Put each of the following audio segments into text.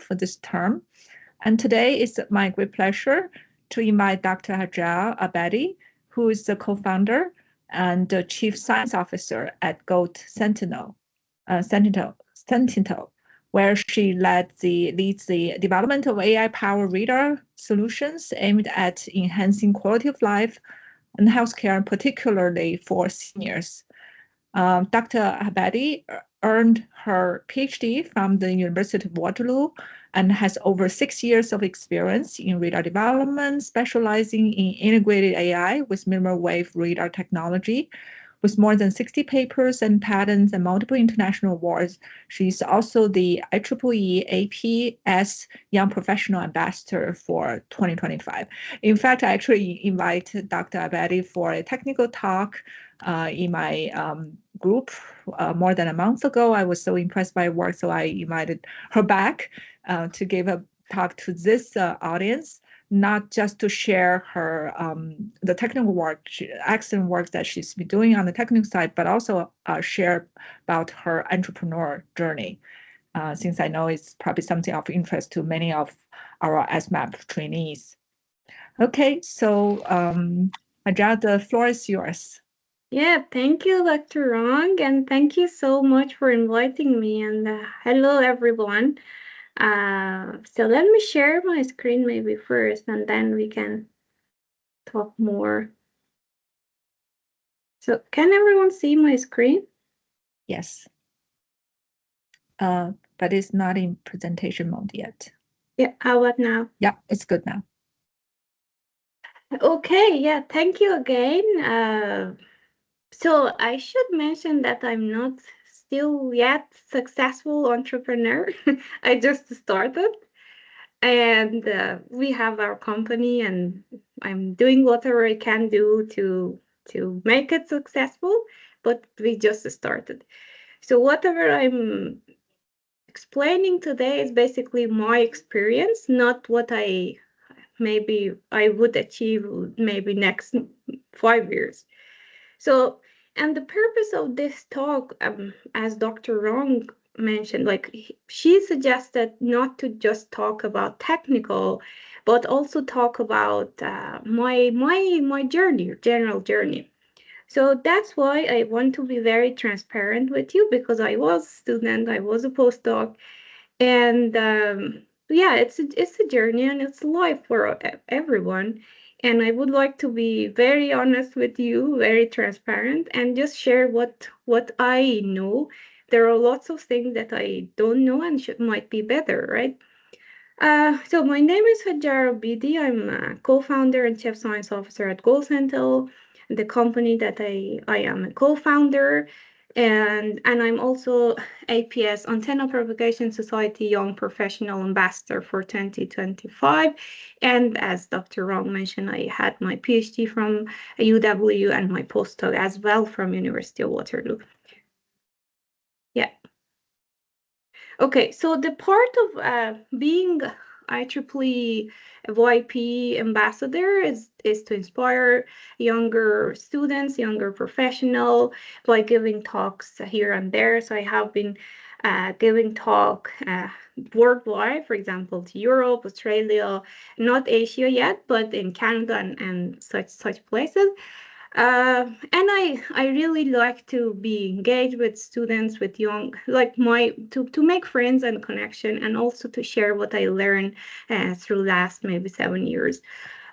for this term. And today it's my great pleasure to invite Dr. Hajar Abedi, who is the co-founder and the Chief Science Officer at Goat Sentinel, where she leads the development of AI-powered radar solutions aimed at enhancing quality of life and healthcare, particularly for seniors. Dr. Abedi earned her PhD from the University of Waterloo and has over 6 years of experience in radar development, specializing in integrated AI with millimeter wave radar technology. With more than 60 papers and patents and multiple international awards, she's also the IEEE APS Young Professional Ambassador for 2025. In fact, I actually invited Dr. Abedi for a technical talk in my group more than a month ago. I was so impressed by her work, so I invited her back to give a talk to this audience, not just to share her the technical work, excellent work that she's been doing on the technical side, but also share about her entrepreneur journey, since I know it's probably something of interest to many of our sMAP trainees. Okay, so Hajar, the floor is yours. Yeah, thank you, Dr. Rong, and thank you so much for inviting me. And hello, everyone. So let me share my screen maybe first, and then we can talk more. So can everyone see my screen? Yes. But it's not in presentation mode yet. Yeah, how about now? Yeah, it's good now. Okay, yeah, thank you again. So I should mention that I'm not still yet successful entrepreneur. I just started, and we have our company, and I'm doing whatever I can do to make it successful, but we just started. So whatever I'm explaining today is basically my experience, not what maybe I would achieve maybe next 5 years. So, and the purpose of this talk, as Dr. Rong mentioned, like she suggested not to just talk about technical, but also talk about my journey, general journey. So that's why I want to be very transparent with you, because I was a student, I was a postdoc, and yeah, it's a journey and it's life for everyone. And I would like to be very honest with you, very transparent, and just share what I know. There are lots of things that I don't know and might be better, right? So my name is Hajar Abedi. I'm a co-founder and chief science officer at GoSentinel, the company that I am a co-founder, and I'm also APS Antenna Propagation Society Young Professional Ambassador for 2025. And as Dr. Rong mentioned, I had my PhD from UW and my postdoc as well from University of Waterloo. Yeah. Okay, so the part of being IEEE YP ambassador is to inspire younger students, younger professional by giving talks here and there. So I have been giving talk worldwide, for example, to Europe, Australia, not Asia yet, but in Canada and such places. And I really like to be engaged with students, with young, like to make friends and connection, and also to share what I learned through last maybe 7 years.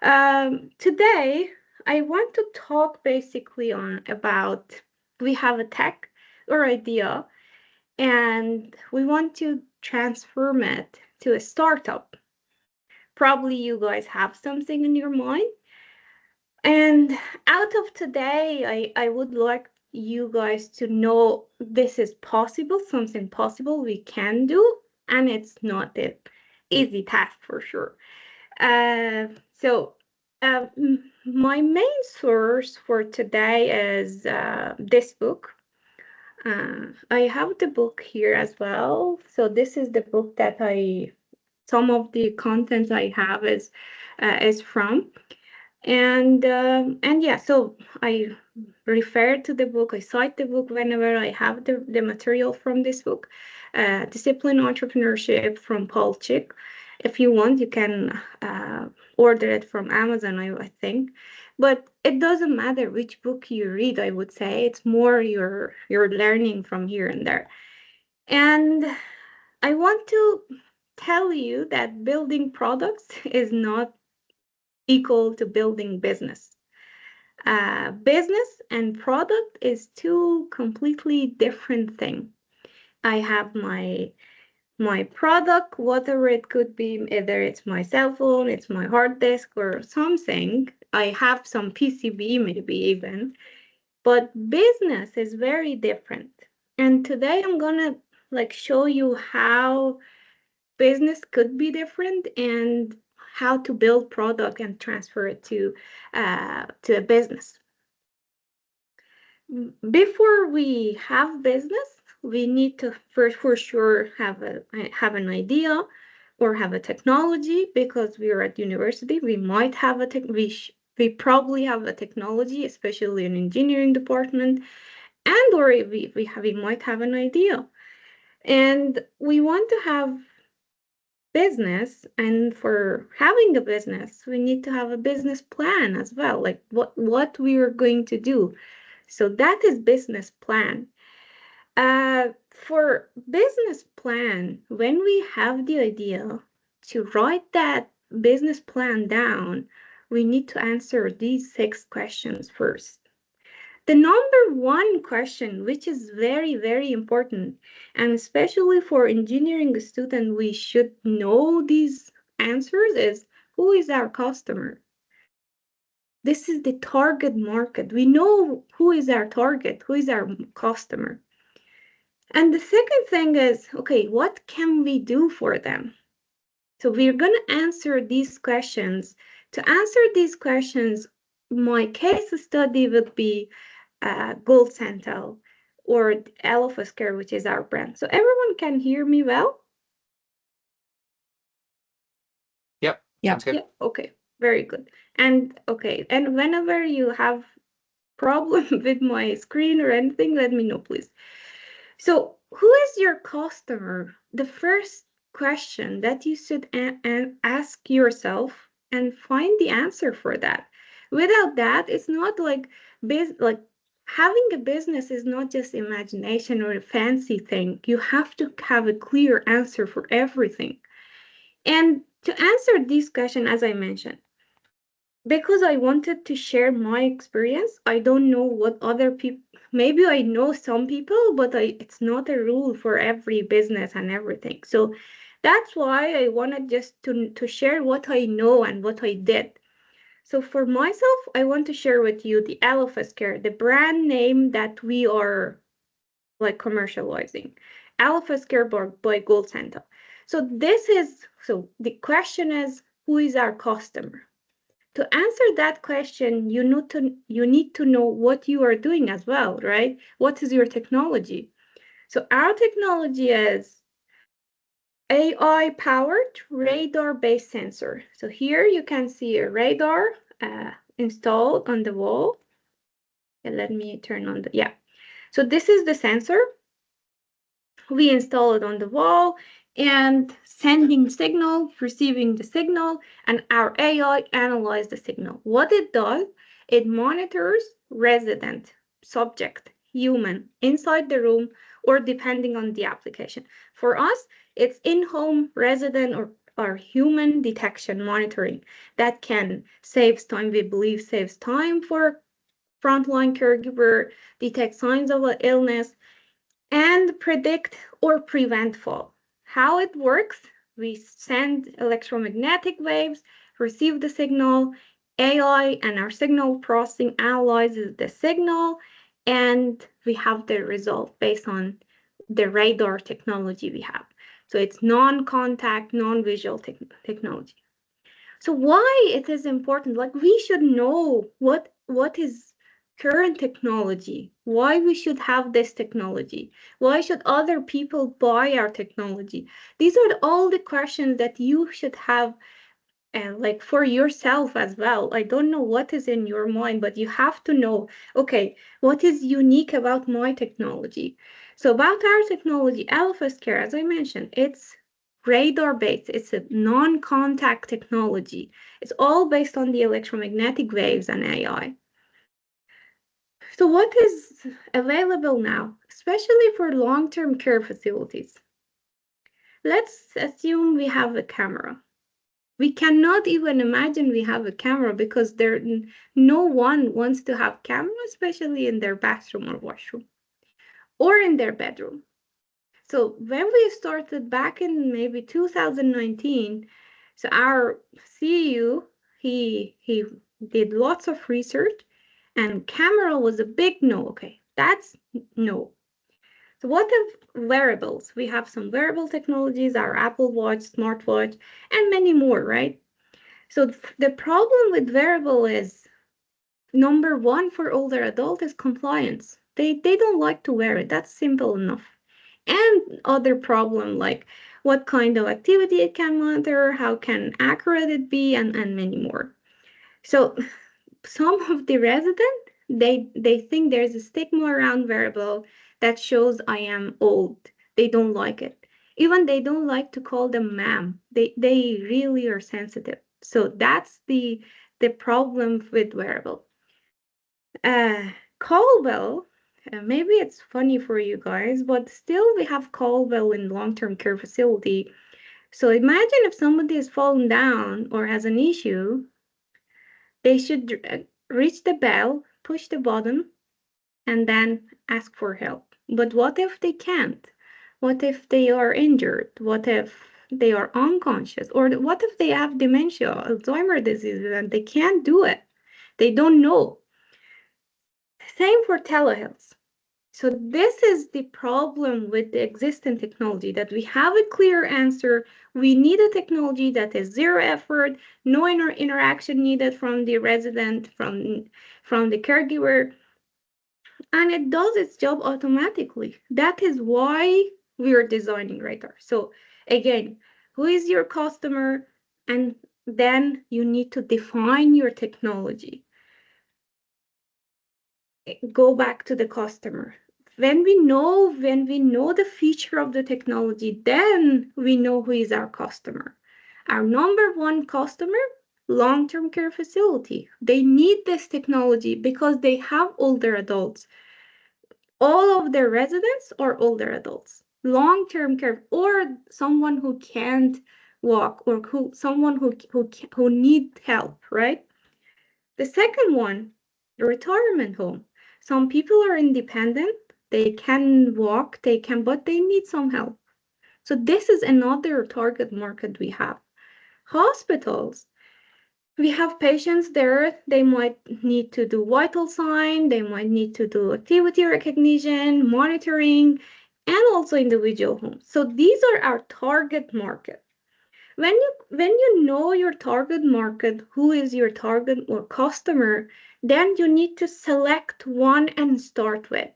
Today, I want to talk basically about we have a tech or idea, and we want to transform it to a startup. Probably you guys have something in your mind. And out of today, I would like you guys to know this is possible, something possible we can do, and it's not an easy task for sure. So my main source for today is this book. I have the book here as well. So this is the book that some of the content I have is from. And yeah, so I refer to the book, I cite the book whenever I have the material from this book. Discipline Entrepreneurship from Paul Chick. If you want, you can order it from Amazon, I think. But it doesn't matter which book you read, I would say. It's more you're learning from here and there. And I want to tell you that building products is not equal to building business. Business and product is two completely different things. I have my product, whatever it could be, either it's my cell phone, it's my hard disk or something. I have some PCB maybe even, but business is very different. And today I'm gonna show you how business could be different and how to build product and transfer it to a business. Before we have business, we need to first for sure have an idea or have a technology, because we are at university. We might have we probably have a technology, especially in engineering department, and or we might have an idea, and we want to have business. And for having a business, we need to have a business plan as well, like what we are going to do. So that is business plan. For business plan, when we have the idea to write that business plan down, we need to answer these 6 questions first. The number one question, which is very, very important, and especially for engineering student, we should know these answers, is who is our customer? This is the target market. We know who is our target, who is our customer. And the second thing is, okay, what can we do for them? So we're going to answer these questions. To answer these questions, my case study would be Gold Central or ElephasCare, which is our brand. So everyone can hear me well? Yep. Yeah. Sounds good. Yeah. Okay. Very good. And okay. And whenever you have problem with my screen or anything, let me know, please. So who is your customer? The first question that you should ask yourself and find the answer for that. Without that, it's not like having a business is not just imagination or a fancy thing. You have to have a clear answer for everything. And to answer this question, as I mentioned, because I wanted to share my experience, I don't know what other people, maybe I know some people, but it's not a rule for every business and everything. So that's why I wanted just to share what I know and what I did. So for myself, I want to share with you the ElephasCare, the brand name that we are commercializing. ElephasCare by Gold Center. So the question is, who is our customer? To answer that question, you need to know what you are doing as well, right? What is your technology? So our technology is AI-powered radar-based sensor. So here you can see a radar installed on the wall. And let me turn on the, So this is the sensor. We install it on the wall and sending signal, receiving the signal, and our AI analyze the signal. What it does, it monitors resident, subject, human inside the room, or depending on the application. For us, it's in-home resident or human detection monitoring that can saves time, we believe saves time for frontline caregiver, detect signs of an illness, and predict or prevent fall. How it works, we send electromagnetic waves, receive the signal, AI and our signal processing analyzes the signal, and we have the result based on the radar technology we have. So it's non-contact, non-visual technology. So why it is important? We should know what is current technology, why we should have this technology, why should other people buy our technology. These are all the questions that you should have for yourself as well. I don't know what is in your mind, but you have to know, okay, what is unique about my technology? So about our technology, ElephasCare, as I mentioned, it's radar-based. It's a non-contact technology. It's all based on the electromagnetic waves and AI. So what is available now, especially for long-term care facilities? Let's assume we have a camera. We cannot even imagine we have a camera because no one wants to have camera, especially in their bathroom or washroom or in their bedroom. So when we started back in maybe 2019, so our CEU, he did lots of research and camera was a big no. Okay, that's no. So what if wearables? We have some wearable technologies, our Apple Watch, smartwatch, and many more, right? So the problem with wearable is number one for older adult is compliance. They don't like to wear it. That's simple enough. And other problem like what kind of activity it can monitor, how can accurate it be, and many more. So some of the residents they think there's a stigma around wearable that shows I am old. They don't like it. Even they don't like to call them ma'am. They really are sensitive. So that's the problem with wearable. Caldwell, maybe it's funny for you guys, but still we have Caldwell in long-term care facility. So imagine if somebody has fallen down or has an issue, they should reach the bell, push the button, and then ask for help. But what if they can't? What if they are injured? What if they are unconscious? Or what if they have dementia, Alzheimer's disease, and they can't do it? They don't know. Same for telehealth. So this is the problem with the existing technology, that we have a clear answer. We need a technology that is zero effort, no interaction needed from the resident, from the caregiver, and it does its job automatically. That is why we are designing radar. So again, who is your customer? And then you need to define your technology. Go back to the customer. When we know the feature of the technology, then we know who is our customer. Our number one customer, long-term care facility. They need this technology because they have older adults. All of their residents are older adults. Long-term care, or someone who can't walk, or someone who need help, right? The second one, the retirement home. Some people are independent, they can walk, but they need some help. So this is another target market we have. Hospitals, we have patients there, they might need to do vital sign, they might need to do activity recognition, monitoring, and also individual homes. So these are our target market. When you know your target market, who is your target or customer, then you need to select one and start with.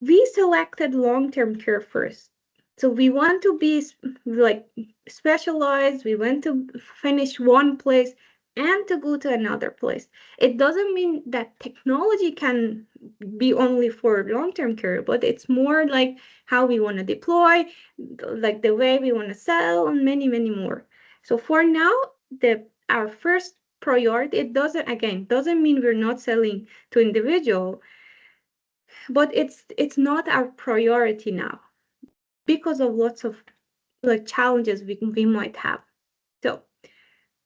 We selected long-term care first. So we want to be like specialized. We want to finish one place and to go to another place. It doesn't mean that technology can be only for long-term care, but it's more like how we want to deploy, like the way we want to sell, and many, many more. So for now, our first priority, it doesn't mean we're not selling to individual, but it's not our priority now because of lots of like challenges we might have. So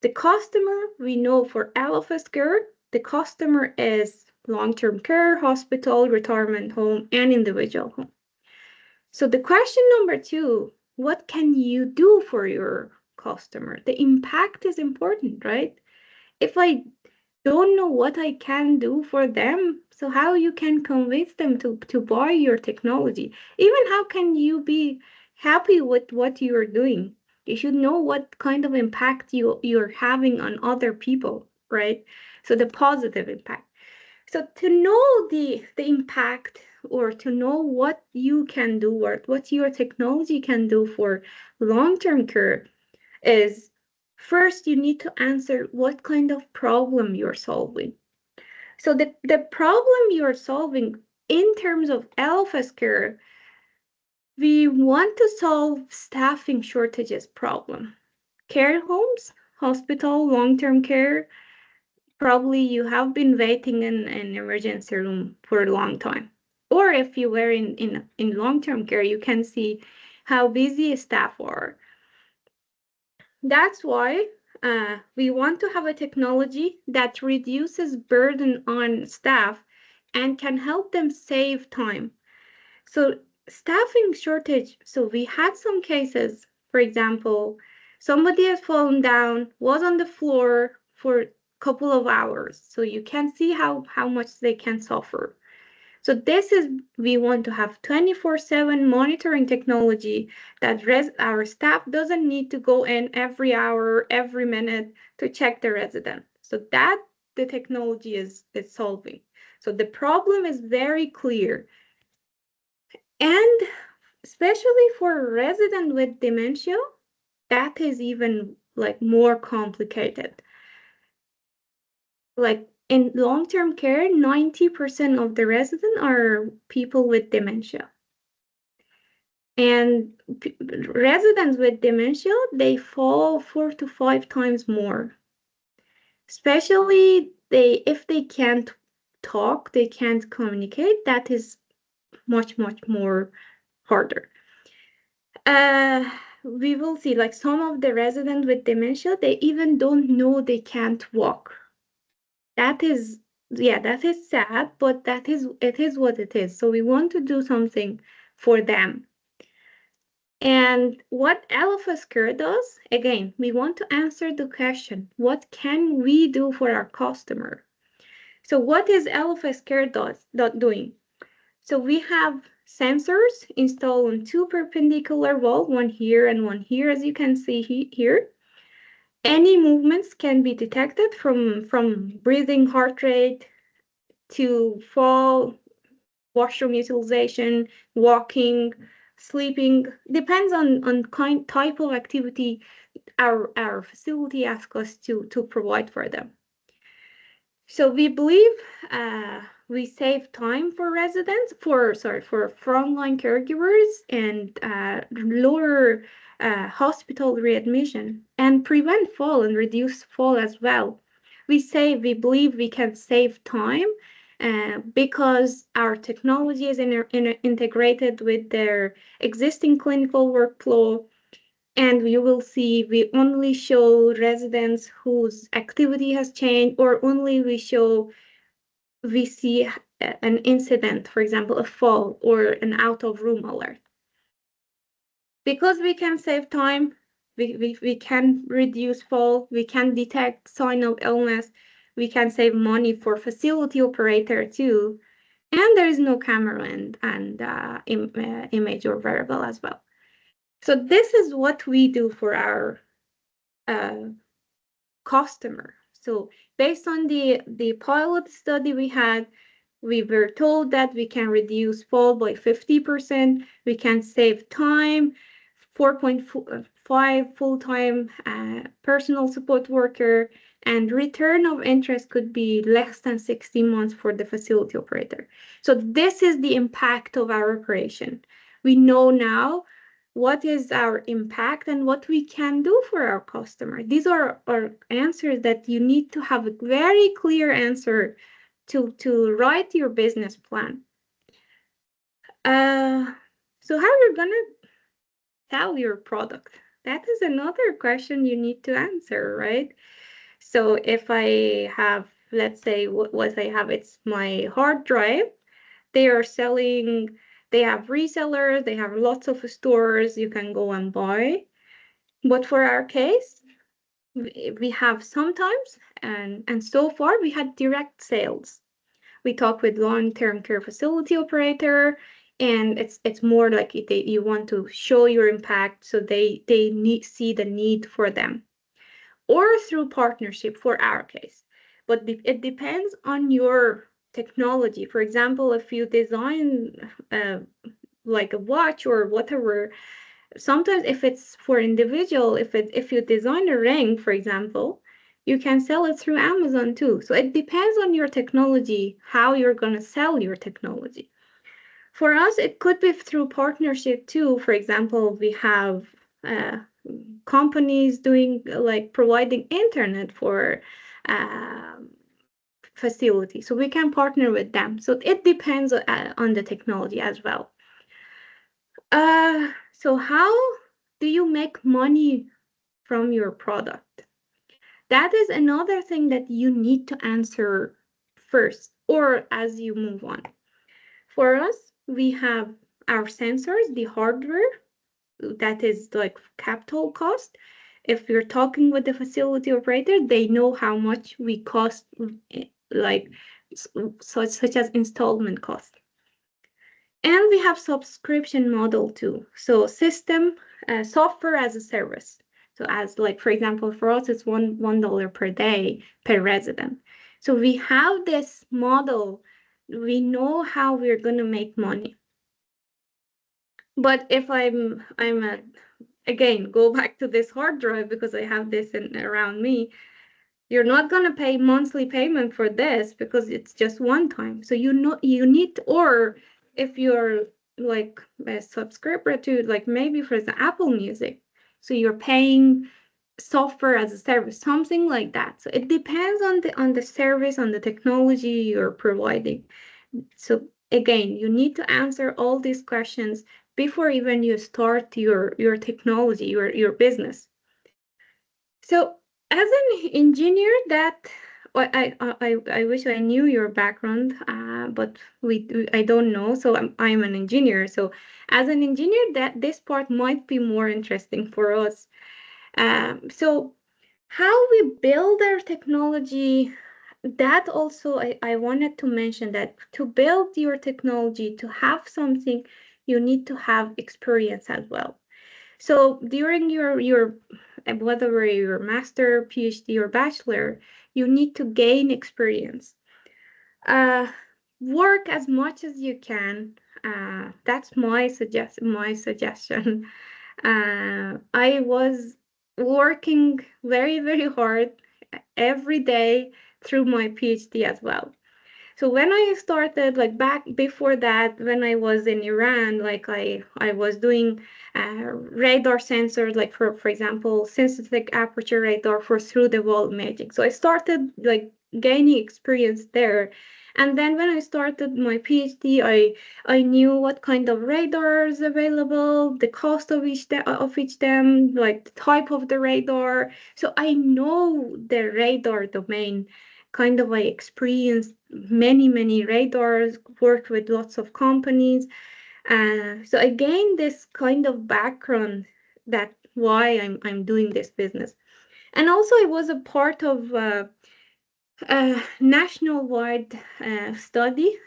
the customer, we know for ElephasCare, the customer is long-term care, hospital, retirement home, and individual home. So the question number 2, what can you do for your customer? The impact is important, right? If I don't know what I can do for them, so how you can convince them to buy your technology? Even how can you be happy with what you're doing? You should know what kind of impact you're having on other people, right? So the positive impact. So to know the impact, or to know what you can do, or what your technology can do for long-term care, is first you need to answer what kind of problem you're solving. So the problem you're solving, in terms of ElephasCare, we want to solve staffing shortages problem. Care homes, hospital, long-term care, probably you have been waiting in an emergency room for a long time. Or if you were in long-term care, you can see how busy staff are. That's why we want to have a technology that reduces burden on staff and can help them save time. So staffing shortage. So we had some cases, for example, somebody has fallen down, was on the floor for a couple of hours. So you can see how much they can suffer. So this is, we want to have 24/7 monitoring technology that our staff doesn't need to go in every hour, every minute to check the resident. So that the technology is solving. So the problem is very clear. And especially for a resident with dementia, that is even like more complicated. Like in long-term care, 90% of the residents are people with dementia. And residents with dementia, they fall 4 to 5 times more. Especially if they can't talk, they can't communicate, that is much, much more harder. We will see like some of the residents with dementia, they even don't know they can't walk. That is, yeah, that is sad, but it is what it is. So we want to do something for them. And what ElephasCare does, again, we want to answer the question, what can we do for our customer? So what is ElephasCare doing? So we have sensors installed on 2 perpendicular walls, one here and one here, as you can see here. Any movements can be detected from breathing, heart rate, to fall, washroom utilization, walking, sleeping, depends on type of activity our facility asks us to provide for them. So we believe we save time for residents, for frontline caregivers, and lower hospital readmission, and prevent fall and reduce fall as well. We believe we can save time because our technology is integrated with their existing clinical workflow. And you will see we only show residents whose activity has changed, or only we see an incident, for example, a fall or an out of room alert. Because we can save time, we can reduce fall, we can detect sign of illness, we can save money for facility operator too, and there is no camera and image or variable as well. So this is what we do for our customer. So based on the pilot study we had, we were told that we can reduce fall by 50%, we can save time, 4.5 full-time personal support worker, and return of interest could be less than 60 months for the facility operator. So this is the impact of our operation. We know now what is our impact and what we can do for our customer. These are our answers that you need to have a very clear answer to write your business plan. So how you're gonna sell your product? That is another question you need to answer, right? So if I have, let's say what I have, it's my hard drive. They are selling, they have resellers, they have lots of stores you can go and buy. But for our case, we have sometimes, and so far we had direct sales. We talk with long-term care facility operator, and it's more like you want to show your impact, so they see the need for them, or through partnership for our case. But it depends on your technology. For example, if you design like a watch or whatever, sometimes if it's for individual, if you design a ring, for example, you can sell it through Amazon too. So it depends on your technology, how you're going to sell your technology. For us, it could be through partnership too. For example, we have companies doing like providing internet for um, facility, so we can partner with them. So it depends on the technology as well. So how do you make money from your product? That is another thing that you need to answer first or as you move on. For us, we have our sensors, the hardware, that is like capital cost. If you're talking with the facility operator, they know how much we cost, like such as installment cost. And we have subscription model too. So system, software as a service. So as like, for example, for us, it's $1 per day per resident. So we have this model. We know how we're going to make money. But if again, go back to this hard drive because I have this around me, you're not going to pay monthly payment for this because it's just one time. So you need, or if you're like a subscriber to like maybe for the Apple Music, so you're paying software as a service, something like that. So it depends on the service, on the technology you're providing. So again, you need to answer all these questions before even you start your technology, your business. So as an engineer, that I wish I knew your background, but I don't know. So I'm an engineer. So as an engineer, that this part might be more interesting for us. So how we build our technology, that also I wanted to mention that to build your technology, to have something, you need to have experience as well. So during your whether your master, PhD, or bachelor, you need to gain experience. Uh, Work as much as you can. That's my suggestion. I was working very hard every day through my PhD as well. So when I started, like back before that, when I was in Iran, like I was doing radar sensors, like for example, synthetic aperture radar for through the wall imaging. So I started like gaining experience there. And then when I started my PhD, I knew what kind of radar is available, the cost of each them, like the type of the radar. So I know the radar domain kind of I experienced many radars, worked with lots of companies. So I gained this kind of background that why I'm doing this business. And also I was a part of a national-wide study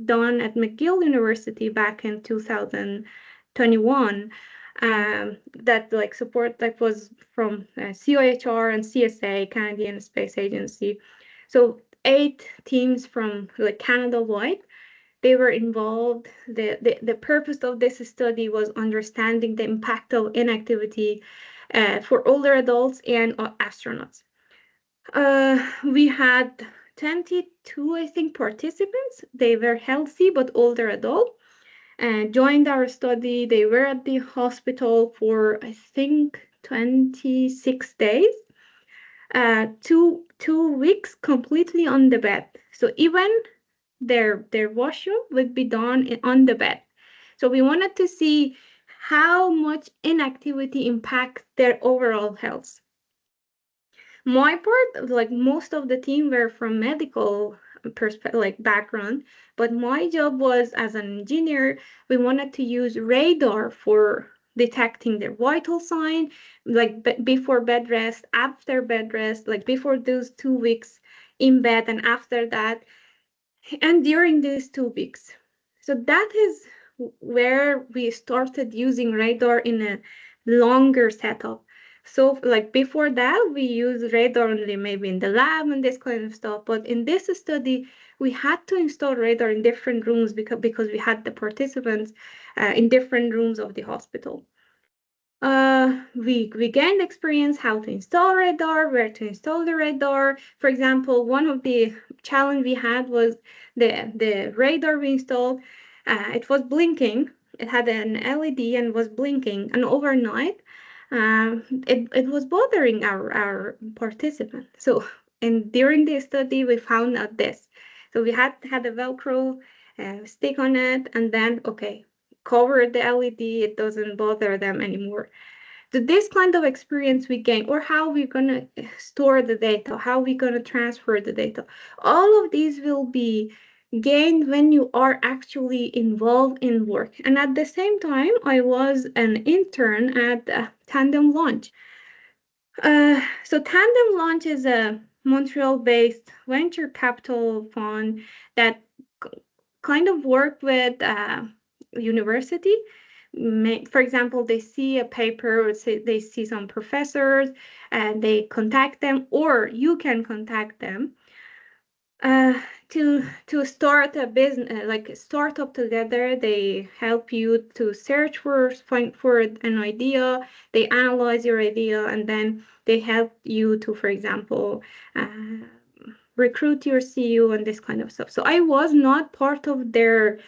done at McGill University back in 2021 that like support that was from CIHR and CSA, Canadian Space Agency. So 8 teams from like Canada-wide, they were involved. The purpose of this study was understanding the impact of inactivity for older adults and astronauts. We had 22, I think, participants. They were healthy but older adult and joined our study. They were at the hospital for, I think, 26 days, 2 weeks completely on the bed. So even their washroom would be done on the bed. So we wanted to see how much inactivity impacts their overall health. My part, like most of the team were from medical like background, but my job was as an engineer, we wanted to use radar for detecting their vital sign, like before bed rest, after bed rest, like before those 2 weeks in bed and after that, and during these 2 weeks. So that is where we started using radar in a longer setup. So like before that, we used radar only maybe in the lab and this kind of stuff. But in this study, we had to install radar in different rooms because we had the participants in different rooms of the hospital. We gained experience how to install radar, where to install the radar. For example, one of the challenge we had was the radar we installed. It was blinking. It had an LED and was blinking. And overnight, it was bothering our participant. So, and during the study, we found out this. So we had a Velcro stick on it, and then okay, cover the LED. It doesn't bother them anymore. So this kind of experience we gain, or how we're gonna store the data, how we're gonna transfer the data, all of these will be gained when you are actually involved in work. And at the same time, I was an intern at Tandem Launch. So Tandem Launch is a Montreal-based venture capital fund that kind of work with university. For example, they see a paper, or they see some professors, and they contact them, or you can contact them uh, to start a business, like a startup together. They help you to search find for an idea. They analyze your idea, and then they help you to, for example, recruit your CEO and this kind of stuff. So I was not part of their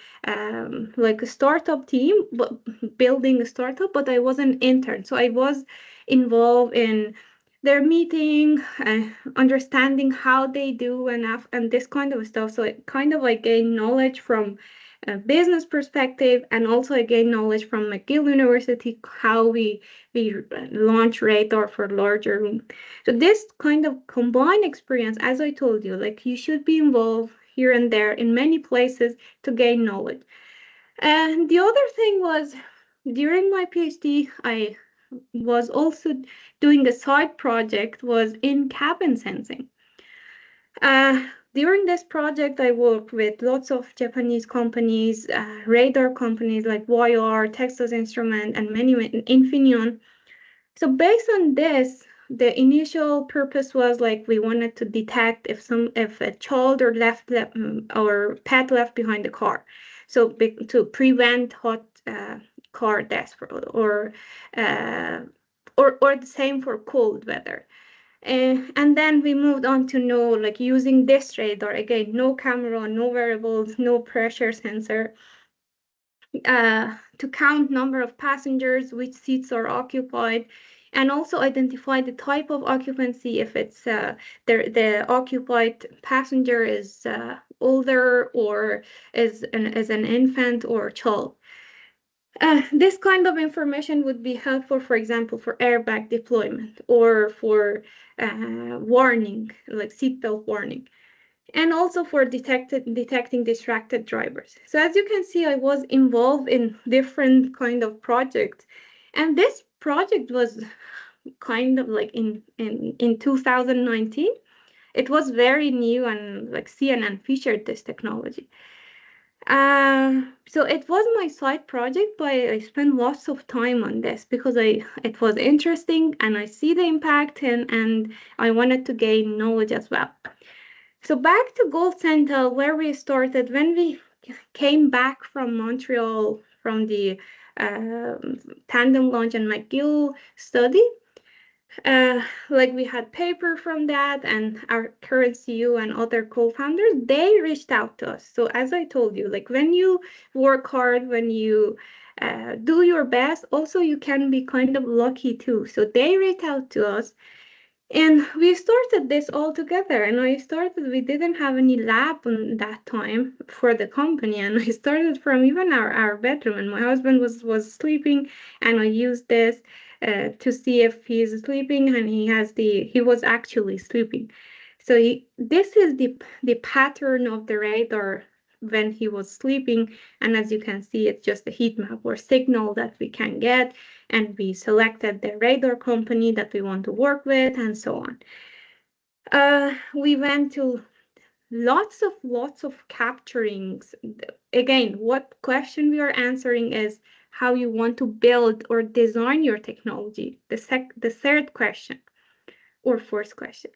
like a startup team, but building a startup, but I was an intern. So I was involved in their meeting, understanding how they do and this kind of stuff. So it kind of like gain knowledge from a business perspective, and also I gain knowledge from McGill University how we launch radar for larger room. So this kind of combined experience, as I told you, like you should be involved here and there in many places to gain knowledge. And the other thing was during my PhD, I was also doing a side project was in cabin sensing. During this project, I worked with lots of Japanese companies, radar companies like YR, Texas Instrument, and many Infineon. So based on this, the initial purpose was like we wanted to detect if a child or pet left behind the car, so to prevent hot car deaths uh, or the same for cold weather. And then we moved on to know like using this radar again, no camera, no variables, no pressure sensor, to count number of passengers, which seats are occupied, and also identify the type of occupancy if it's the occupied passenger is older or is an infant or child. This kind of information would be helpful, for example, for airbag deployment or for warning, like seatbelt warning, and also for detecting distracted drivers. So as you can see, I was involved in different kind of projects, and this project was kind of like in 2019. It was very new, and like CNN featured this technology. So it was my side project, but I spent lots of time on this because it was interesting and I see the impact, and I wanted to gain knowledge as well. So back to Gold Sentinel, where we started when we came back from Montreal from the tandem launch and McGill study. Like we had paper from that, and our current CEO and other co-founders, they reached out to us. So as I told you, like when you work hard, when you do your best, also you can be kind of lucky too. So they reached out to us, and we started this all together. And we didn't have any lab on that time for the company. And I started from even our bedroom, and my husband was sleeping, and I used this to see if he's sleeping, and he was actually sleeping. So this is the pattern of the radar when he was sleeping. And as you can see, it's just a heat map or signal that we can get, and we selected the radar company that we want to work with, and so on. We went to lots of capturings. Again, what question we are answering is how you want to build or design your technology. The third question or fourth question.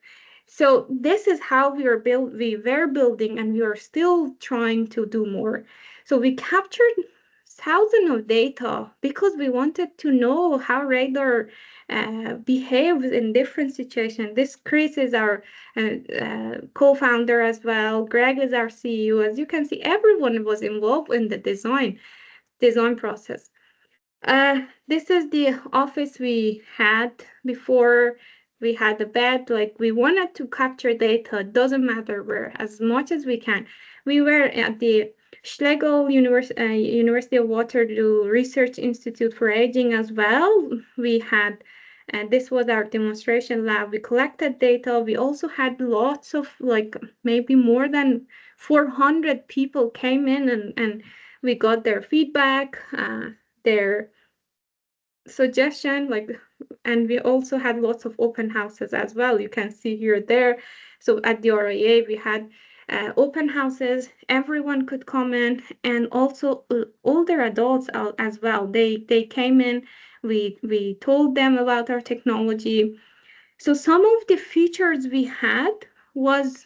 So this is how we were building, and we are still trying to do more. So we captured thousands of data because we wanted to know how radar behaves in different situations. This Chris is our co-founder as well. Greg is our CEO. As you can see, everyone was involved in the design process. This is the office we had before we had the bed. Like, we wanted to capture data, doesn't matter where, as much as we can. We were at the Schlegel University of Waterloo Research Institute for Aging as well. We had, and this was our demonstration lab. We collected data. We also had lots of, like, maybe more than 400 people came in, and we got their feedback, their suggestion, like, and we also had lots of open houses as well. You can see here there. So at the RIA we had open houses, everyone could come in, and also older adults as well. They came in, we told them about our technology. So some of the features we had was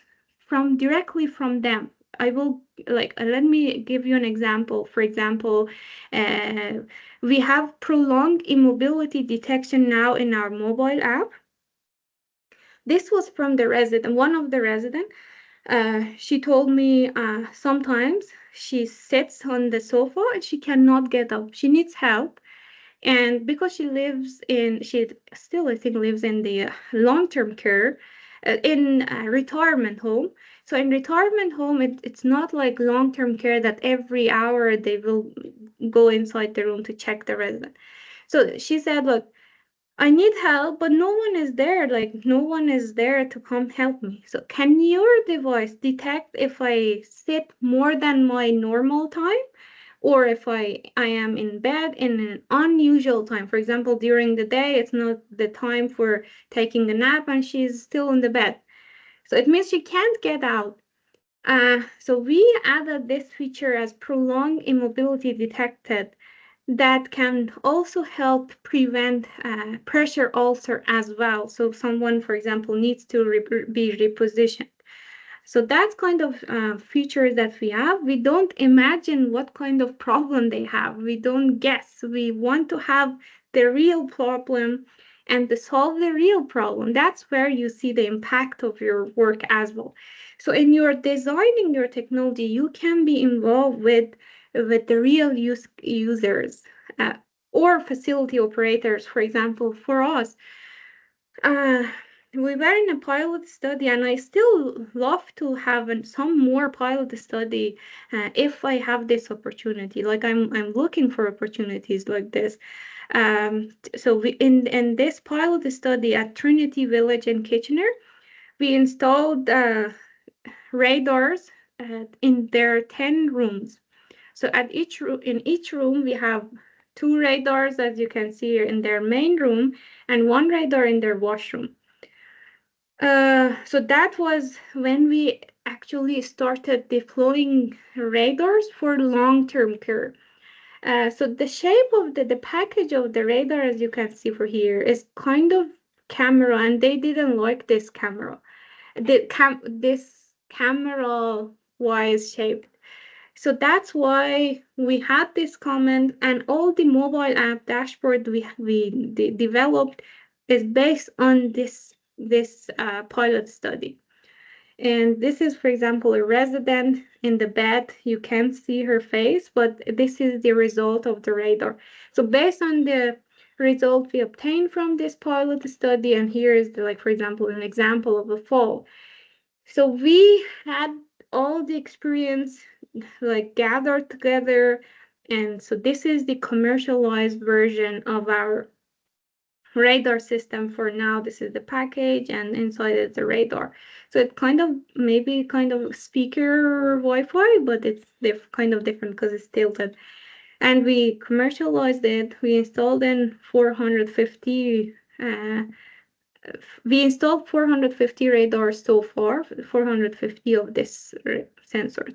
directly from them. I will, like, let me give you an example. For example, uh, we have prolonged immobility detection now in our mobile app. This was from the resident, one of the resident. She told me sometimes she sits on the sofa and she cannot get up. She needs help. And because she still, I think, lives in the long-term care, in a retirement home. So in retirement home, it's not like long-term care that every hour they will go inside the room to check the resident. So she said, look, I need help, but no one is there. Like, no one is there to come help me. So can your device detect if I sit more than my normal time, or if I am in bed in an unusual time? For example, during the day, it's not the time for taking a nap and she's still in the bed. So it means she can't get out. So we added this feature as prolonged immobility detected, that can also help prevent pressure ulcer as well. So someone, for example, needs to be repositioned. So that's kind of features that we have. We don't imagine what kind of problem they have. We don't guess. We want to have the real problem and to solve the real problem. That's where you see the impact of your work as well. So in your designing your technology, you can be involved with the real users or facility operators. For example, for us, uh, we were in a pilot study, and I still love to have some more pilot study if I have this opportunity. Like, I'm looking for opportunities like this. So we in this pilot study at Trinity Village in Kitchener, we installed radars in their 10 rooms. So in each room, we have 2 radars, as you can see here, in their main room, and 1 radar in their washroom. So that was when we actually started deploying radars for long-term care. So the shape of the package of the radar, as you can see for here, is kind of camera, and they didn't like this camera. This camera wise shaped. So that's why we had this comment, and all the mobile app dashboard we developed is based on this pilot study. And this is, for example, a resident in the bed. You can't see her face, but this is the result of the radar. So based on the result we obtained from this pilot study, and here is like, for example, an example of a fall. So we had all the experience like gathered together, and so this is the commercialized version of our radar system for now. This is the package, and inside is the radar. So it's kind of speaker Wi-Fi, but it's kind of different because it's tilted. And we commercialized it. We installed in 450 we installed 450 radars so far, 450 of this sensors.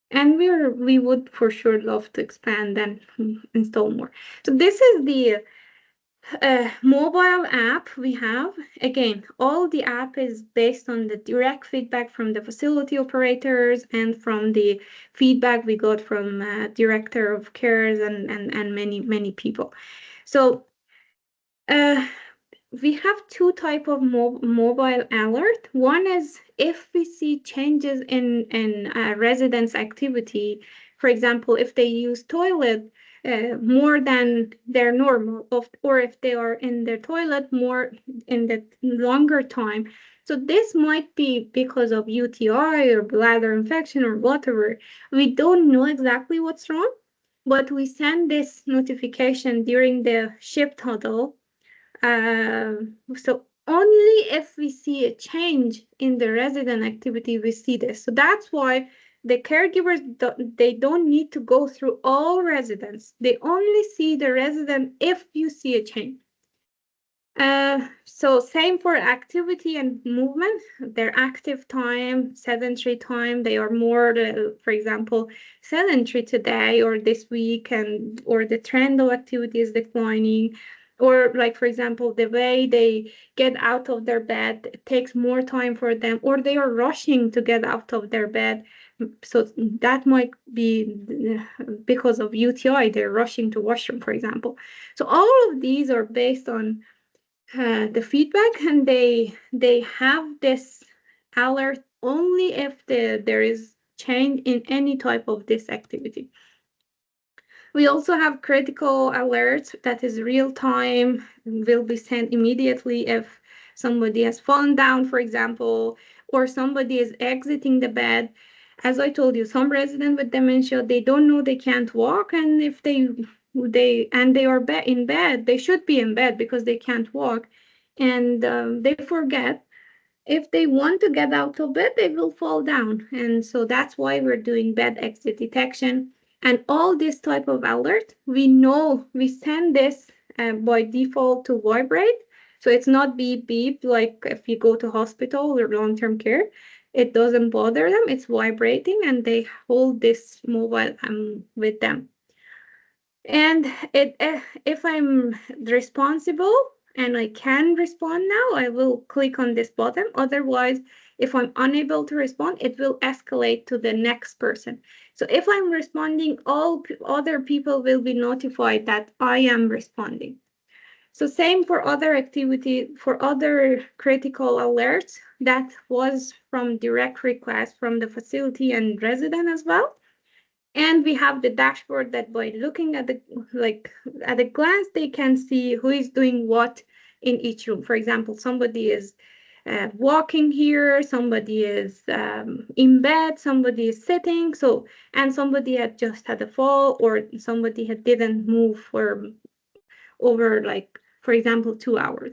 And we would for sure love to expand and install more. So this is the Mobile app we have. Again, all the app is based on the direct feedback from the facility operators and from the feedback we got from director of cares and many people. So we have two type of mobile alert. One is if we see changes in residents' activity. For example, if they use toilet more than their normal, or if they are in their toilet more in the longer time. So this might be because of UTI or bladder infection or whatever. We don't know exactly what's wrong, but we send this notification during the shift huddle. So only if we see a change in the resident activity, we see this. So that's why the caregivers, they don't need to go through all residents. They only see the resident if you see a change. So same for activity and movement. Their active time, sedentary time, they are more, for example, sedentary today or this week, and or the trend of activity is declining, or like for example, the way they get out of their bed, it takes more time for them, or they are rushing to get out of their bed. So that might be because of UTI, they're rushing to washroom, for example. So all of these are based on the feedback, and they have this alert only if there is change in any type of this activity. We also have critical alerts that is real time, will be sent immediately if somebody has fallen down, for example, or somebody is exiting the bed. As I told you, some residents with dementia, they don't know they can't walk, and if they are in bed, they should be in bed because they can't walk, and they forget. If they want to get out of bed, they will fall down. And so that's why we're doing bed exit detection. And all this type of alert, we know we send this by default to vibrate. So it's not beep beep like if you go to hospital or long-term care. It doesn't bother them. It's vibrating, and they hold this mobile with them. And if I'm responsible and I can respond now, I will click on this button. Otherwise, if I'm unable to respond, it will escalate to the next person. So if I'm responding, all other people will be notified that I am responding. So same for other activity, for other critical alerts, that was from direct request from the facility and resident as well. And we have the dashboard that by looking at at a glance, they can see who is doing what in each room. For example, somebody is walking here, somebody is in bed, somebody is sitting. So, and somebody had just had a fall, or somebody didn't move for over, like, for example, 2 hours.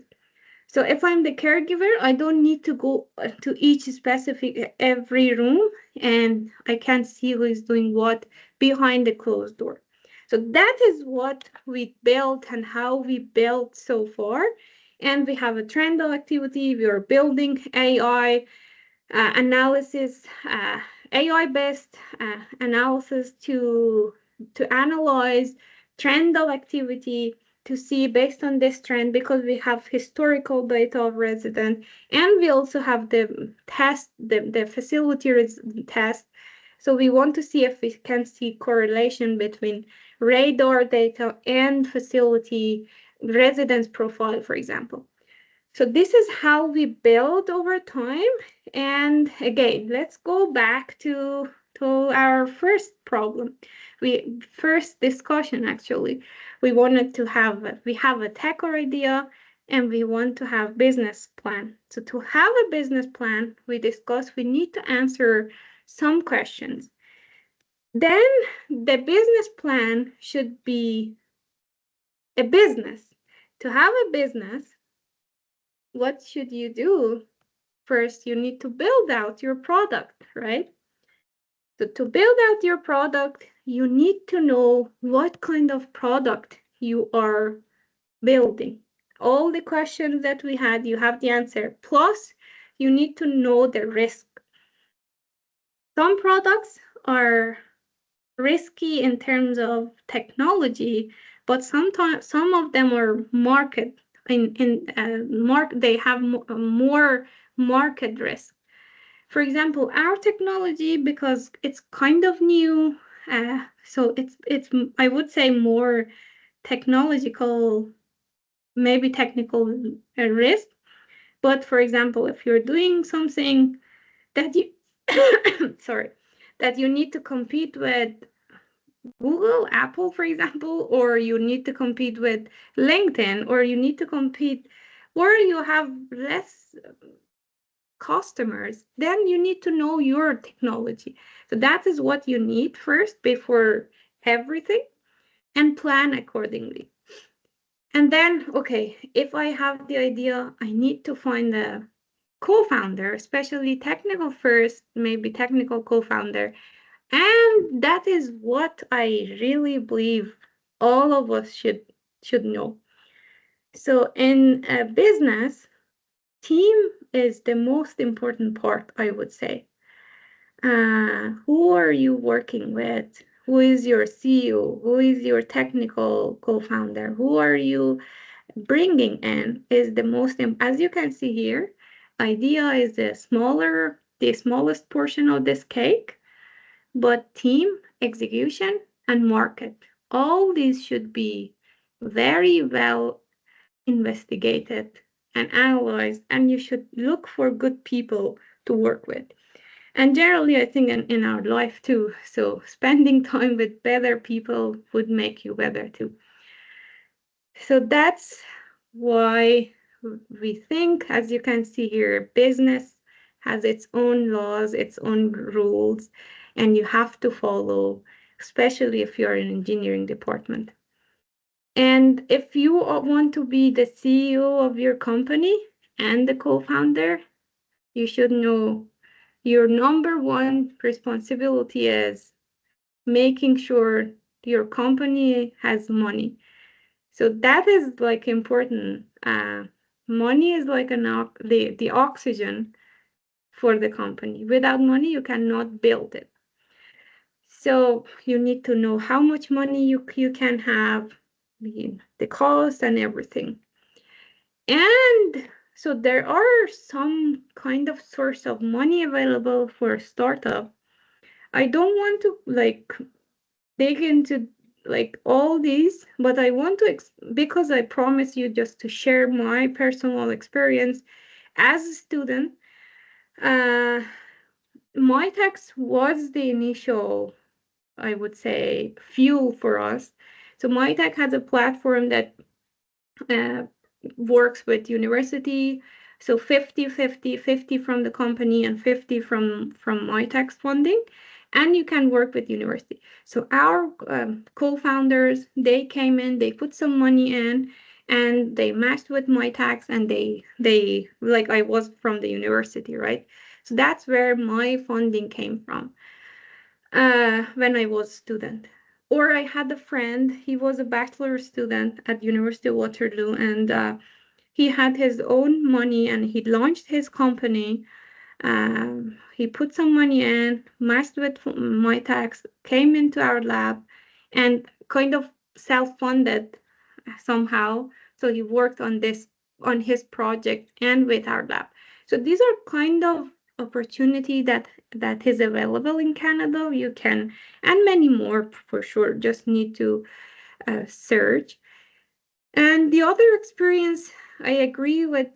So if I'm the caregiver, I don't need to go to each specific every room, and I can see who is doing what behind the closed door. So that is what we built and how we built so far. And we have a trend of activity. We are building AI analysis, AI-based analysis to analyze trend of activity, to see based on this trend, because we have historical data of resident, and we also have the test, the facility test. So we want to see if we can see correlation between radar data and facility residence profile, for example. So this is how we build over time. And again, let's go back to our first problem. First discussion, actually. We wanted to have, we have a tech or idea, and we want to have business plan. So to have a business plan, we discussed we need to answer some questions. Then the business plan should be a business. To have a business, what should you do? First, you need to build out your product, right? So to build out your product, you need to know what kind of product you are building. All the questions that we had, you have the answer. Plus, you need to know the risk. Some products are risky in terms of technology, but sometimes some of them are market they have more market risk. For example, our technology, because it's kind of new, so it's I would say more technological, maybe technical risk. But for example, if you're doing something that you sorry, that you need to compete with Google, Apple, for example, or you need to compete with LinkedIn, or you need to compete where you have less customers, then you need to know your technology. So that is what you need first before everything, and plan accordingly. And then, okay, if I have the idea, I need to find a co-founder, especially technical first, maybe technical co-founder. And that is what I really believe all of us should know. So in a business, team is the most important part, I would say. Who are you working with? Who is your CEO? Who is your technical co-founder? Who are you bringing in is the most, as you can see here, idea is the smallest portion of this cake, but team, execution, and market, all these should be very well investigated and analyzed, and you should look for good people to work with. And generally, I think in our life too, so spending time with better people would make you better too. So that's why we think, as you can see here, business has its own laws, its own rules, and you have to follow, especially if you're in engineering department. And if you want to be the CEO of your company and the co-founder, you should know your number one responsibility is making sure your company has money. So that is like important. Money is like the oxygen for the company. Without money, you cannot build it. So you need to know how much money you can have, the cost and everything. And so there are some kind of source of money available for a startup. I don't want to like dig into like all these, but I want to because I promise you just to share my personal experience as a student. uh my text was the initial, I would say, fuel for us. So my tech has a platform that uh, works with university, so 50 from the company and 50 from my tax funding, and you can work with university. So our co-founders, they came in, they put some money in, and they matched with my tax, and they like, I was from the university, right? So that's where my funding came from when I was student. Or I had a friend, he was a bachelor student at University of Waterloo, and he had his own money and he launched his company. He put some money in, matched with my tax, came into our lab, and kind of self-funded somehow. So he worked on his project and with our lab. So these are kind of opportunity that is available in Canada. You can, and many more for sure, just need to search. And the other experience, I agree with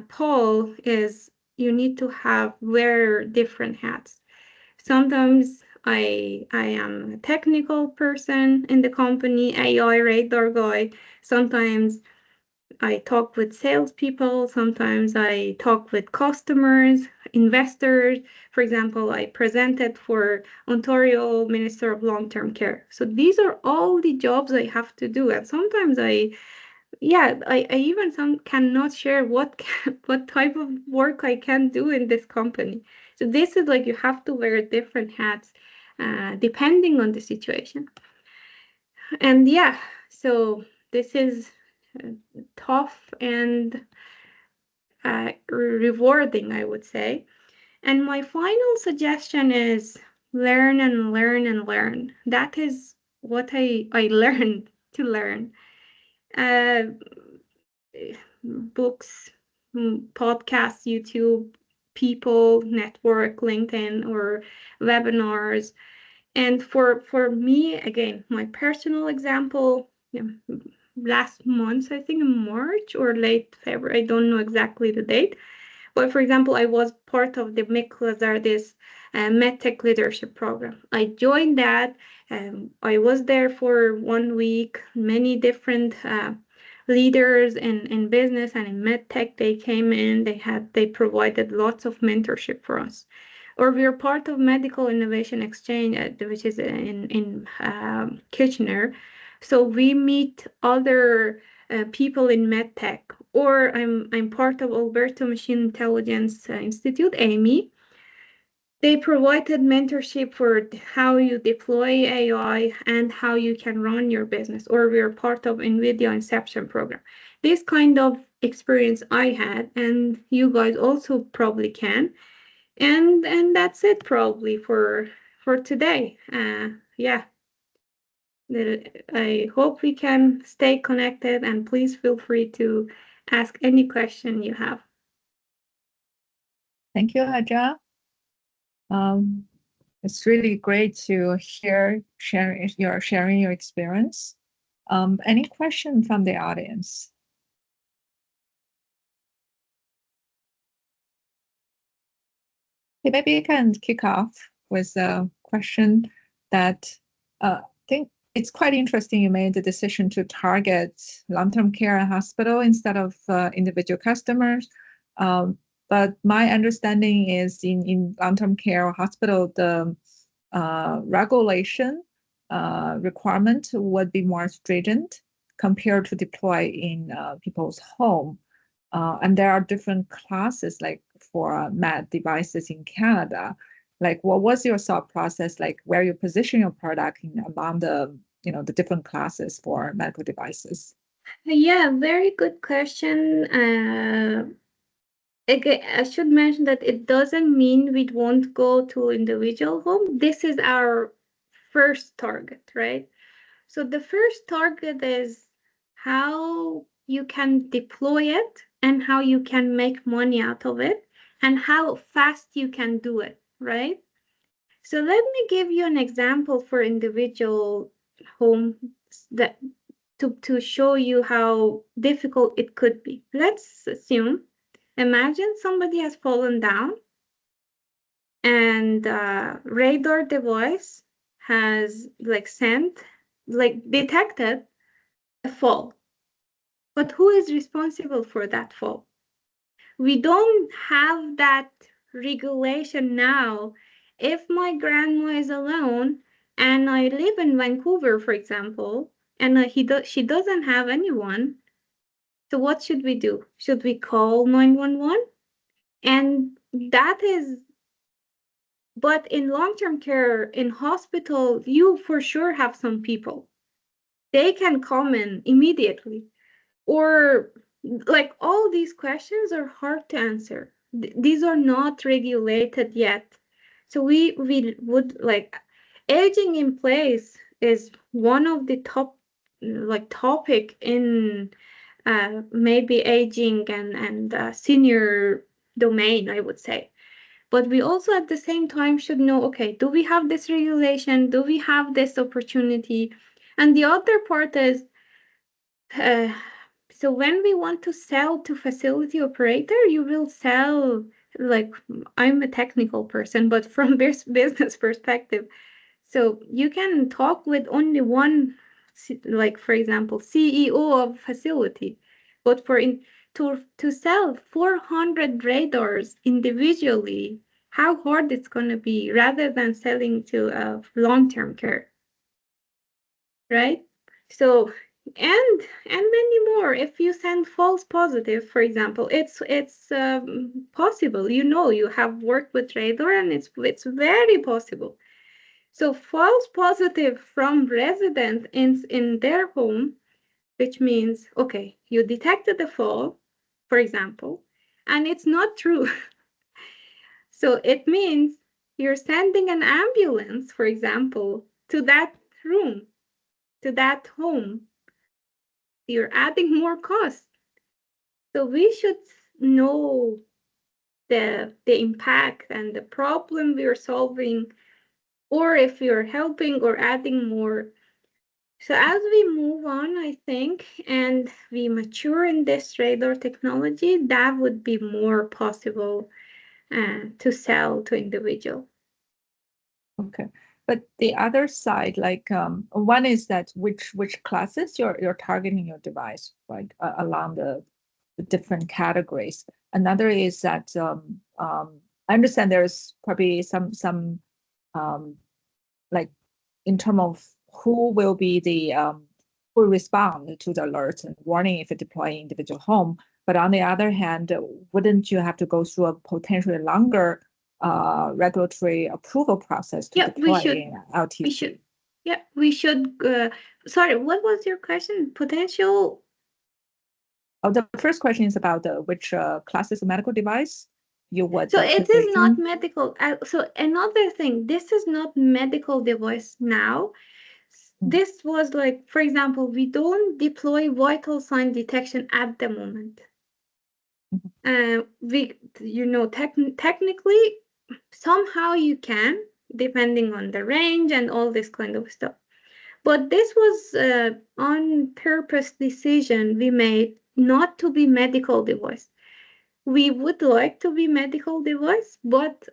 Paul, is you need to wear different hats. Sometimes I am a technical person in the company, AI radar guy. Sometimes I talk with salespeople. Sometimes I talk with customers, investors. For example, I presented for Ontario Minister of Long-Term Care. So these are all the jobs I have to do. And sometimes I even cannot share what what type of work I can do in this company. So this is like you have to wear different hats depending on the situation. And yeah, so this is tough and rewarding, I would say. And my final suggestion is learn and learn and learn. That is what I learned to learn. Uh, Books, podcasts, YouTube, people, network, LinkedIn, or webinars. And for me, again, my personal example, last month, I think in March or late February, I don't know exactly the date. But for example, I was part of the MIC this MedTech leadership program. I joined that. I was there for 1 week. Many different leaders in business and in MedTech, they came in. They provided lots of mentorship for us. Or we are part of Medical Innovation Exchange, which is in Kitchener. So we meet other people in medtech, or I'm part of Alberta Machine Intelligence Institute, AMI. They provided mentorship for how you deploy AI and how you can run your business, or we're part of NVIDIA Inception program. This kind of experience I had, and you guys also probably can. And that's it probably for today. Yeah. I hope we can stay connected, and please feel free to ask any question you have. Thank you, Hajar. It's really great to hear sharing your experience. Any question from the audience? Okay, maybe you can kick off with a question that I think it's quite interesting. You made the decision to target long-term care and hospital instead of individual customers. But my understanding is in long-term care or hospital, the regulation requirement would be more stringent compared to deploy in people's home. And there are different classes, like for med devices in Canada. Like, what was your thought process, like where you position your product among the different classes for medical devices? Yeah, very good question. Again, I should mention that it doesn't mean we won't go to individual home. This is our first target, right? So the first target is how you can deploy it and how you can make money out of it and how fast you can do it, right? So let me give you an example for individual homes that to show you how difficult it could be. Let's imagine somebody has fallen down and radar device has detected a fall. But who is responsible for that fall? We don't have that regulation now. If my grandma is alone and I live in Vancouver, for example, and she doesn't have anyone, so what should we do? Should we call 911? And that is, but in long-term care, in hospital, you for sure have some people. They can come in immediately. Or like all these questions are hard to answer. These are not regulated yet. So we would like aging in place is one of the top topic in maybe aging and senior domain, I would say. But we also at the same time should know, okay, do we have this regulation? Do we have this opportunity? And the other part is, so when we want to sell to facility operator, you will sell, like, I'm a technical person, but from business perspective. So you can talk with only one, like, for example, CEO of facility, but to sell 400 radars individually, how hard it's going to be rather than selling to long-term care, right? So and many more. If you send false positive, for example, it's possible. You have worked with radar, and it's very possible. So false positive from resident in their home, which means, okay, you detected the fall, for example, and it's not true. So it means you're sending an ambulance, for example, to that room, to that home. you're adding more cost. So we should know the impact and the problem we are solving, or if you're helping or adding more. So as we move on, I think, and we mature in this radar technology, that would be more possible to sell to individual. Okay, but the other side, like one is that which classes you're targeting your device, right, along the different categories. Another is that I understand there's probably some like in terms of who will be the who respond to the alerts and warning if you deploy individual home. But on the other hand, wouldn't you have to go through a potentially longer regulatory approval process to deploy LTV? We should. Yeah, we should. Sorry, what was your question? Potential. Oh, the first question is about which classes of medical device you would. So it is not medical. So another thing, this is not medical device now. This was like, for example, we don't deploy vital sign detection at the moment. We, technically, somehow you can, depending on the range and all this kind of stuff. But this was on purpose decision we made not to be medical device. We would like to be medical device, but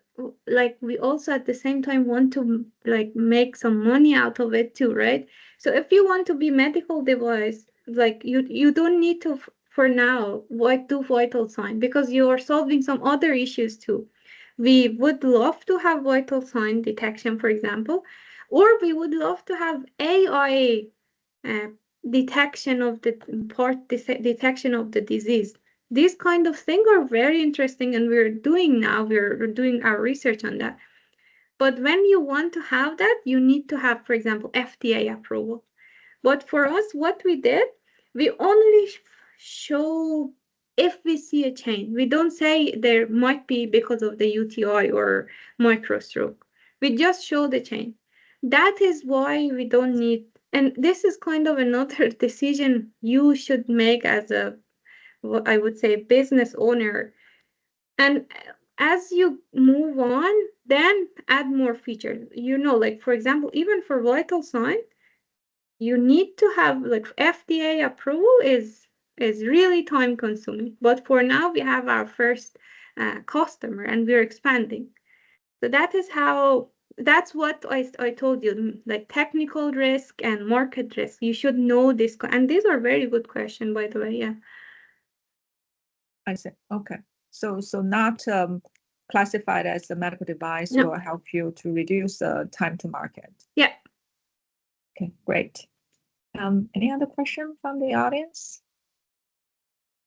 like we also at the same time want to like make some money out of it too, right? So if you want to be medical device, like you don't need to for now do vital sign, because you are solving some other issues too. We would love to have vital sign detection, for example, or we would love to have AI uh, detection of the detection of the disease. These kind of things are very interesting, and we're doing our research on that. But when you want to have that, you need to have, for example, FDA approval. But for us, what we did, we only show if we see a change. We don't say there might be because of the UTI or microstroke. We just show the change. That is why we don't need, and this is kind of another decision you should make as a, what I would say, business owner. And as you move on, then add more features. Like for example, even for vital sign, you need to have like FDA approval is really time consuming. But for now, we have our first customer and we're expanding. So that's what I told you, like technical risk and market risk. You should know this. And these are very good questions, by the way. Yeah. I see. Okay. So not classified as a medical device No. will help you to reduce the time to market. Yeah. Okay, great. Any other question from the audience?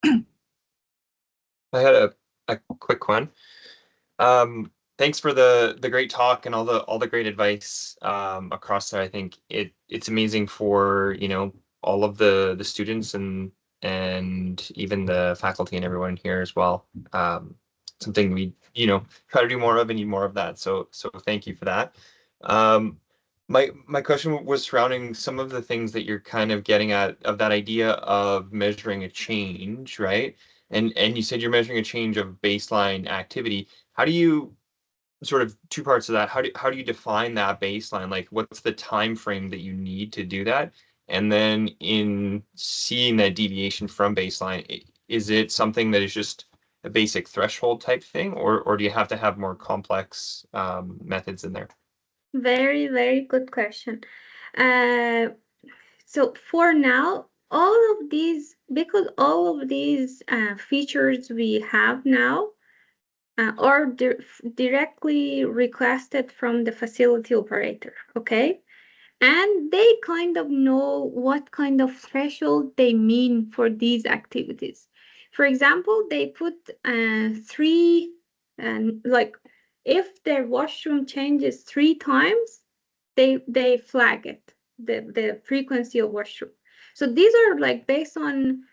I had a quick one. Thanks for the great talk and all the great advice across there. I think it's amazing for all of the students and even the faculty and everyone here as well. Something we try to do more of and need more of that. So thank you for that. My question was surrounding some of the things that you're kind of getting at, of that idea of measuring a change, right? And you said you're measuring a change of baseline activity. How do you, sort of two parts of that, how do you define that baseline? Like, what's the time frame that you need to do that? And then in seeing that deviation from baseline, is it something that is just a basic threshold type thing, or do you have to have more complex methods in there? Very, very good question. So for now, because all of these features we have now are directly requested from the facility operator, okay? And they kind of know what kind of threshold they mean for these activities. For example, they put three, and like if their washroom changes 3 times, they flag it, the frequency of washroom. So these are like based on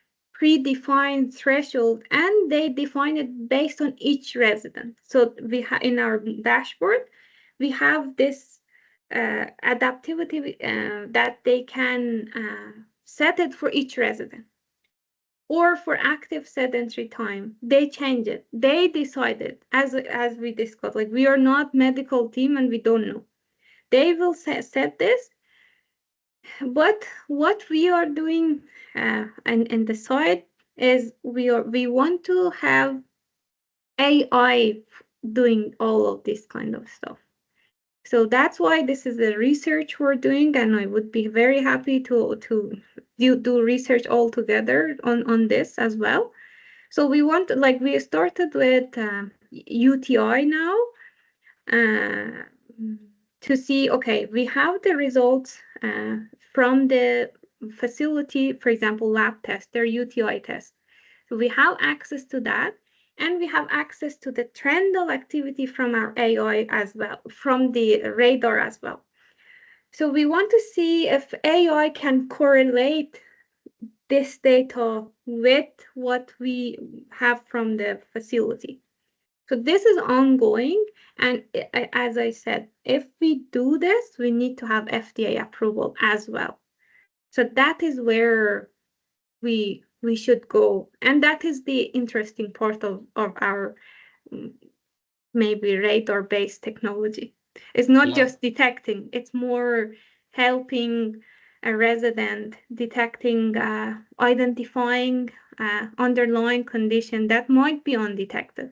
predefined threshold, and they define it based on each resident. So we have in our dashboard, we have this adaptivity that they can set it for each resident. Or for active sedentary time, they change it. They decided, as we discussed, like we are not medical team and we don't know. They will set this, but what we are doing and the side is we want to have AI doing all of this kind of stuff. So that's why this is the research we're doing, and I would be very happy to do research all together on this as well. So we want, like, we started with UTI now uh, to see, okay, we have the results from the facility, for example, lab test, their UTI test. So we have access to that, and we have access to the trendal activity from our AI as well, from the radar as well. So we want to see if AI can correlate this data with what we have from the facility. So this is ongoing, and as I said, if we do this, we need to have FDA approval as well. So that is where we should go, and that is the interesting part of our maybe radar-based technology. It's not just detecting; it's more helping a resident detecting, identifying underlying condition that might be undetected.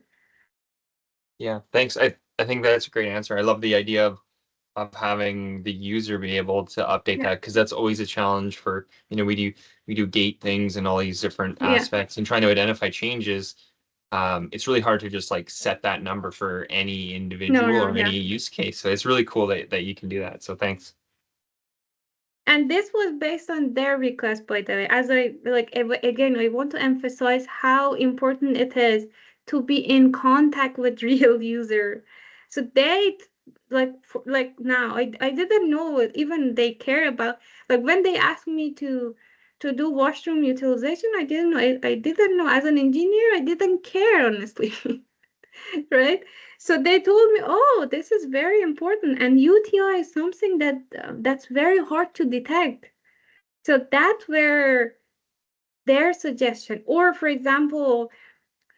Yeah, thanks. I think that's a great answer. I love the idea of having the user be able to update that, because that's always a challenge for, we do gate things and all these different aspects and trying to identify changes. It's really hard to just like set that number for any individual or any use case. So it's really cool that you can do that. So thanks. And this was based on their request, by the way. As again, I want to emphasize how important it is to be in contact with real user. So they like now I didn't know it, even they care about, like when they asked me to do washroom utilization, I didn't know. I didn't know, as an engineer, I didn't care, honestly. Right? So they told me, oh, this is very important, and UTI is something that that's very hard to detect. So that's where their suggestion, or for example,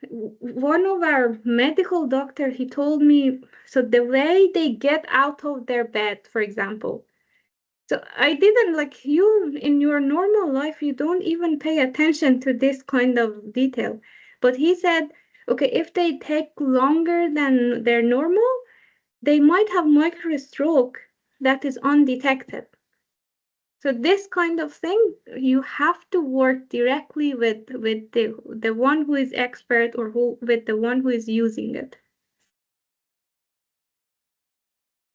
one of our medical doctor, he told me, so the way they get out of their bed, for example. So I didn't, like, you in your normal life, you don't even pay attention to this kind of detail. But he said, okay, if they take longer than their normal, they might have micro stroke that is undetected. So this kind of thing, you have to work directly with the one who is expert, or with the one who is using it.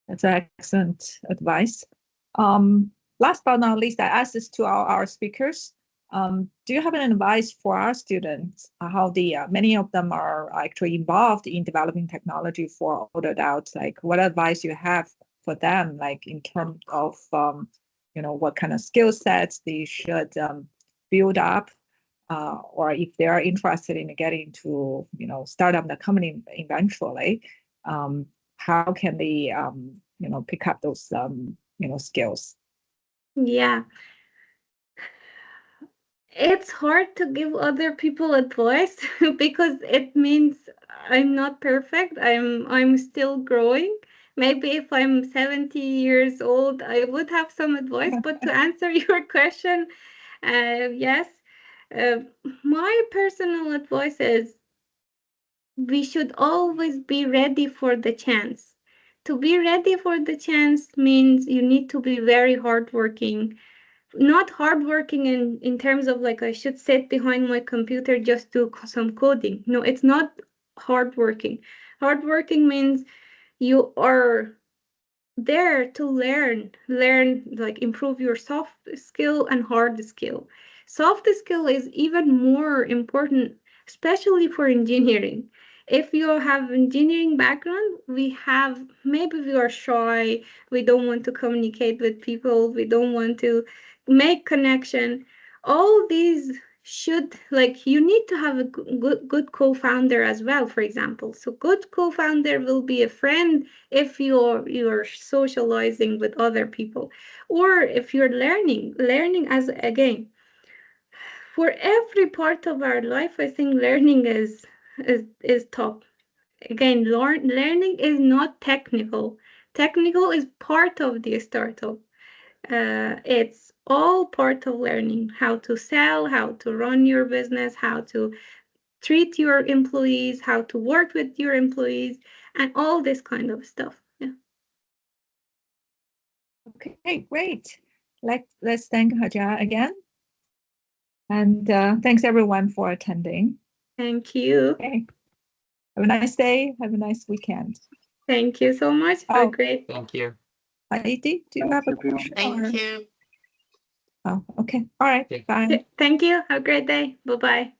That's excellent advice. Last but not least, I ask this to our speakers. Do you have an advice for our students? How many of them are actually involved in developing technology for older adults? Like, what advice you have for them, like in terms of what kind of skill sets they should build up, or if they are interested in getting to start up the company eventually, how can they pick up those skills? Yeah. It's hard to give other people advice because it means I'm not perfect. I'm still growing. Maybe if I'm 70 years old, I would have some advice. But to answer your question, yes, uh, my personal advice is we should always be ready for the chance. To be ready for the chance means you need to be very hardworking. Not hardworking in terms of like I should sit behind my computer just do some coding. No, it's not hardworking. Hardworking means you are there to learn, like improve your soft skill and hard skill. Soft skill is even more important, especially for engineering. If you have engineering background, maybe we are shy, we don't want to communicate with people, we don't want to make connection. All these should, like, you need to have a good co-founder as well, for example. So good co-founder will be a friend if you're socializing with other people, or if you're learning as, again, for every part of our life, I think learning is top. Again, learning is not technical. Technical is part of the startup. It's all part of learning how to sell, how to run your business, how to treat your employees, how to work with your employees, and all this kind of stuff. Yeah. Okay, great. Let's thank Hajar again. And thanks everyone for attending. Thank you. Okay. Have a nice day. Have a nice weekend. Thank you so much. Oh. Great. Thank you. Heidi, do you have a question? Thank you. Oh, okay. All right. Okay. Bye. Thank you. Have a great day. Bye-bye.